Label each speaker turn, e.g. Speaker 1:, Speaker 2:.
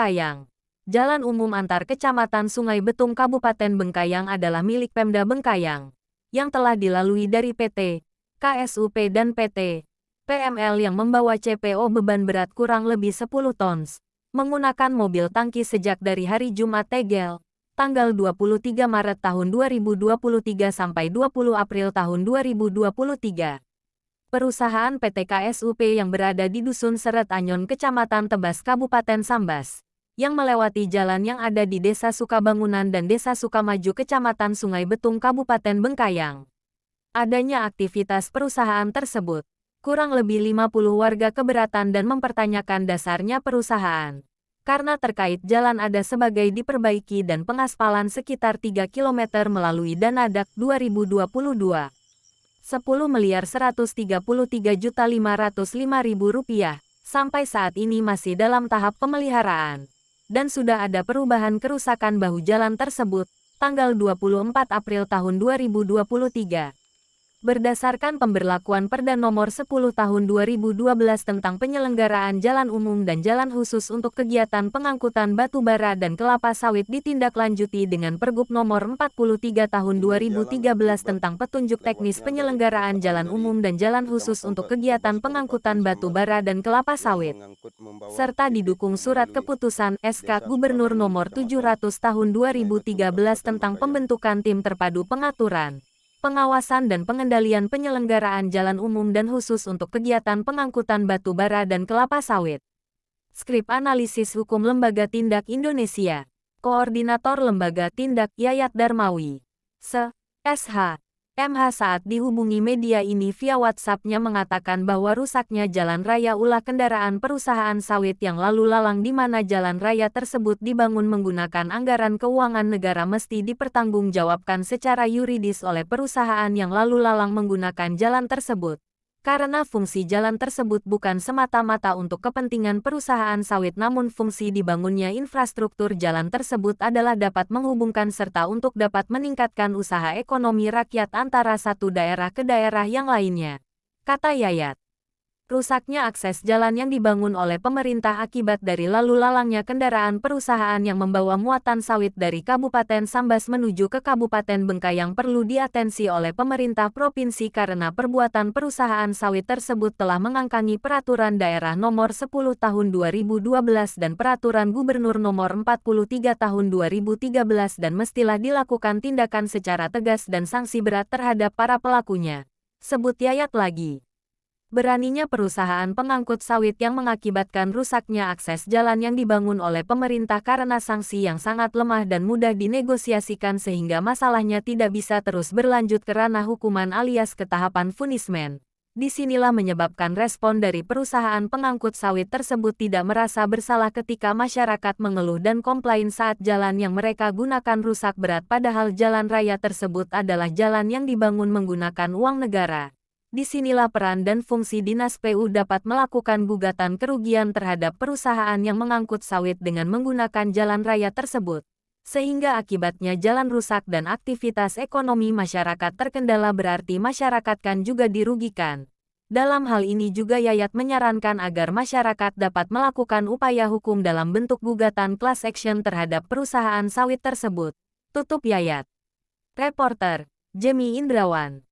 Speaker 1: Bengkayang. Jalan umum antar Kecamatan Sungai Betung Kabupaten Bengkayang adalah milik Pemda Bengkayang, yang telah dilalui dari PT, KSUP dan PT, PML yang membawa CPO beban berat kurang lebih 10 tons, menggunakan mobil tangki sejak dari hari Jumat Tegel, tanggal 23 Maret tahun 2023 sampai 20 April tahun 2023. Perusahaan PT KSUP yang berada di Dusun Seret Anyon Kecamatan Tebas Kabupaten Sambas, yang melewati jalan yang ada di Desa Sukabangunan dan Desa Sukamaju Kecamatan Sungai Betung Kabupaten Bengkayang. Adanya aktivitas perusahaan tersebut, kurang lebih 50 warga keberatan dan mempertanyakan dasarnya perusahaan. Karena terkait jalan ada sebagai diperbaiki dan pengaspalan sekitar 3 km melalui Dana DAK 2022. Rp10.133.505.000 sampai saat ini masih dalam tahap pemeliharaan. Dan sudah ada perubahan kerusakan bahu jalan tersebut, tanggal 24 April tahun 2023. Berdasarkan pemberlakuan Perda Nomor 10 Tahun 2012 tentang penyelenggaraan jalan umum dan jalan khusus untuk kegiatan pengangkutan batu bara dan kelapa sawit ditindaklanjuti dengan Pergub Nomor 43 Tahun 2013 tentang petunjuk teknis penyelenggaraan jalan umum dan jalan khusus untuk kegiatan pengangkutan batu bara dan kelapa sawit, serta didukung surat keputusan SK Gubernur Nomor 700 Tahun 2013 tentang pembentukan tim terpadu pengaturan, pengawasan dan pengendalian penyelenggaraan jalan umum dan khusus untuk kegiatan pengangkutan batu bara dan kelapa sawit. Skrip Analisis Hukum Lembaga Tindak Indonesia. Koordinator Lembaga Tindak Yayat Darmawi. SH. MH saat dihubungi media ini via WhatsApp-nya mengatakan bahwa rusaknya jalan raya ulah kendaraan perusahaan sawit yang lalu lalang di mana jalan raya tersebut dibangun menggunakan anggaran keuangan negara mesti dipertanggungjawabkan secara yuridis oleh perusahaan yang lalu lalang menggunakan jalan tersebut. Karena fungsi jalan tersebut bukan semata-mata untuk kepentingan perusahaan sawit namun fungsi dibangunnya infrastruktur jalan tersebut adalah dapat menghubungkan serta untuk dapat meningkatkan usaha ekonomi rakyat antara satu daerah ke daerah yang lainnya, kata Yayat. Rusaknya akses jalan yang dibangun oleh pemerintah akibat dari lalu lalangnya kendaraan perusahaan yang membawa muatan sawit dari Kabupaten Sambas menuju ke Kabupaten Bengkayang perlu diatensi oleh pemerintah provinsi karena perbuatan perusahaan sawit tersebut telah mengangkangi Peraturan Daerah Nomor 10 Tahun 2012 dan Peraturan Gubernur Nomor 43 Tahun 2013 dan mestilah dilakukan tindakan secara tegas dan sanksi berat terhadap para pelakunya. Sebut Yayat lagi. Beraninya perusahaan pengangkut sawit yang mengakibatkan rusaknya akses jalan yang dibangun oleh pemerintah karena sanksi yang sangat lemah dan mudah dinegosiasikan sehingga masalahnya tidak bisa terus berlanjut ke ranah hukuman alias ke tahapan punishment. Disinilah menyebabkan respon dari perusahaan pengangkut sawit tersebut tidak merasa bersalah ketika masyarakat mengeluh dan komplain saat jalan yang mereka gunakan rusak berat padahal jalan raya tersebut adalah jalan yang dibangun menggunakan uang negara. Disinilah peran dan fungsi Dinas PU dapat melakukan gugatan kerugian terhadap perusahaan yang mengangkut sawit dengan menggunakan jalan raya tersebut, sehingga akibatnya jalan rusak dan aktivitas ekonomi masyarakat terkendala berarti masyarakat kan juga dirugikan. Dalam hal ini juga Yayat menyarankan agar masyarakat dapat melakukan upaya hukum dalam bentuk gugatan class action terhadap perusahaan sawit tersebut. Tutup Yayat. Reporter, Jemi Indrawan.